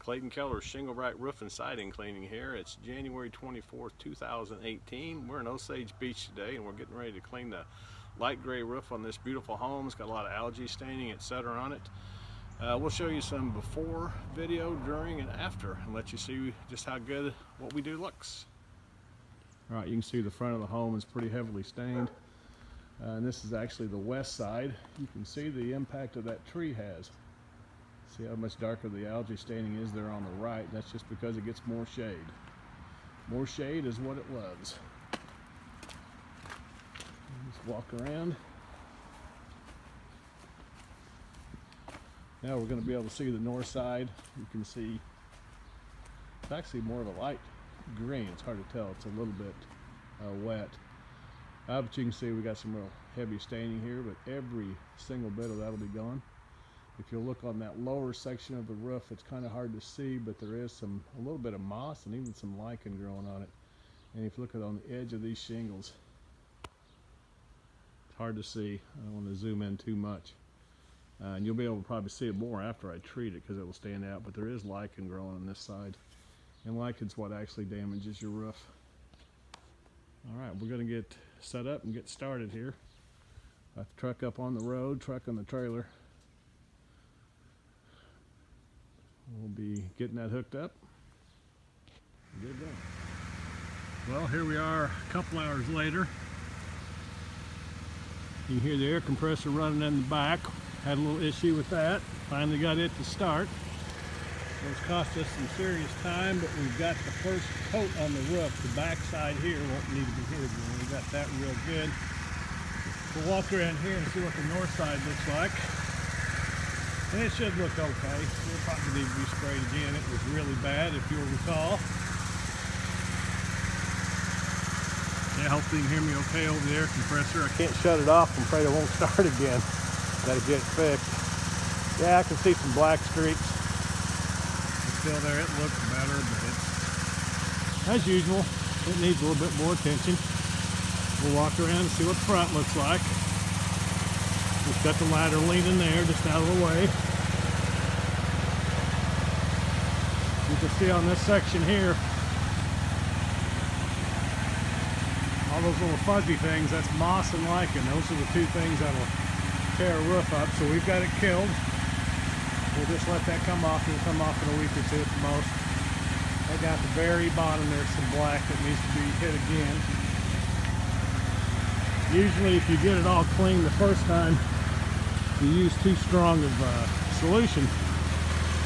Clayton Keller Shingle Right Roof and Siding Cleaning here. It's January 24th, 2018. We're in Osage Beach today and we're getting ready to clean the light gray roof on this beautiful home. It's got a lot of algae staining, etc. on it. We'll show you some before video, during, and after, and let you see just how good what we do looks. All right, you can see the front of the home is pretty heavily stained. And this is actually the west side. You can see the impact of that tree has. See how much darker the algae staining is there on the right. That's just because it gets more shade. More shade is what it loves. Just walk around. Now we're going to be able to see the north side. You can see it's actually more of a light green. It's hard to tell. It's a little bit wet. But you can see we got some real heavy staining here, but every single bit of that will be gone. If you look on that lower section of the roof, it's kind of hard to see, but there is a little bit of moss and even some lichen growing on it. And if you look at on the edge of these shingles, it's hard to see. I don't want to zoom in too much. And you'll be able to probably see it more after I treat it because it will stand out, but there is lichen growing on this side. And lichen's what actually damages your roof. All right, we're going to get set up and get started here. Got the truck up on the road, truck on the trailer. We'll be getting that hooked up. Get it done. Well, here we are a couple hours later. You can hear the air compressor running in the back. Had a little issue with that. Finally got it to start. It's cost us some serious time, but we've got the first coat on the roof. The back side here won't need to be hit again. We got that real good. We'll walk around here and see what the north side looks like. And it should look okay. It'll probably need to be sprayed again. It was really bad, if you'll recall. Yeah, hopefully you can hear me okay over the air compressor. I can't shut it off. I'm afraid it won't start again. Gotta get it fixed. Yeah, I can see some black streaks. It's still there. It looks better, but it's, as usual, it needs a little bit more attention. We'll walk around and see what the front looks like. Just got the ladder leaning there, just out of the way. You can see on this section here, all those little fuzzy things, that's moss and lichen. Those are the two things that'll tear a roof up, so we've got it killed. We'll just let that come off. It'll come off in a week or two at the most. I got the very bottom there, some black that needs to be hit again. Usually if you get it all clean the first time, you use too strong of a solution,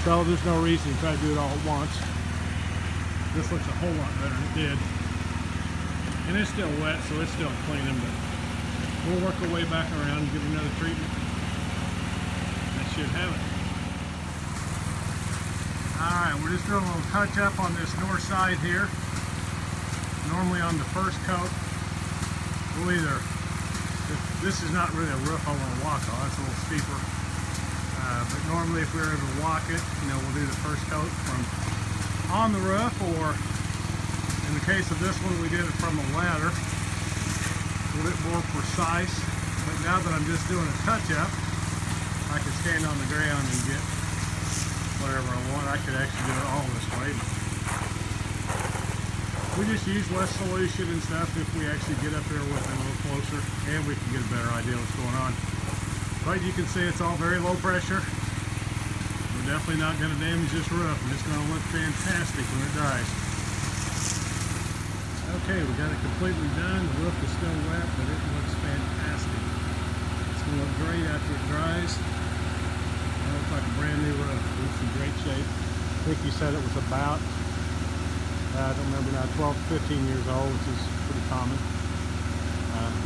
so there's no reason to try to do it all at once. This looks a whole lot better than it did. And it's still wet, so it's still cleaning, but we'll work our way back around and give it another treatment. That should have it. Alright, we're just doing a little touch up on this north side here. Normally on the first coat, we'll either, this is not really a roof I want to walk on, it's a little steeper. But normally if we were able to walk it, we'll do the first coat from on the roof, or in the case of this one, we did it from a ladder. A little bit more precise, but now that I'm just doing a touch-up, I can stand on the ground and get whatever I want. I could actually do it all this way. We just use less solution and stuff if we actually get up there with it a little closer, and we can get a better idea what's going on. But you can see it's all very low pressure. We're definitely not going to damage this roof, and it's going to look fantastic when it dries. Okay, we got it completely done. The roof is still wet, but it looks fantastic. It's going to look great after it dries. It looks like a brand new roof. It's in great shape. I think you said it was about, I don't remember now, 12 to 15 years old, which is pretty common.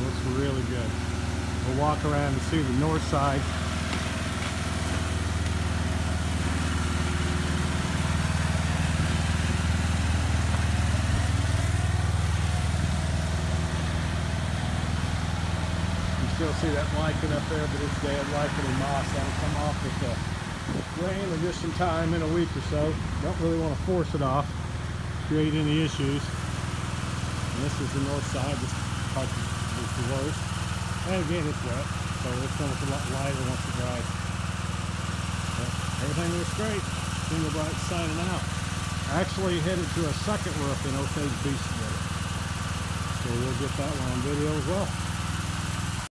Looks really good. We'll walk around and see the north side. Still see that lichen up there, but it's dead. Lichen and moss. That'll come off with the rain or just some time in a week or so. Don't really want to force it off, create any issues. And this is the north side. This part is the worst. And again, it's wet, so it's going to look a lot lighter once it dries. But everything looks great. Single Bright signing out. Actually headed to a second roof in Osage Beach today. So we'll get that one on video as well.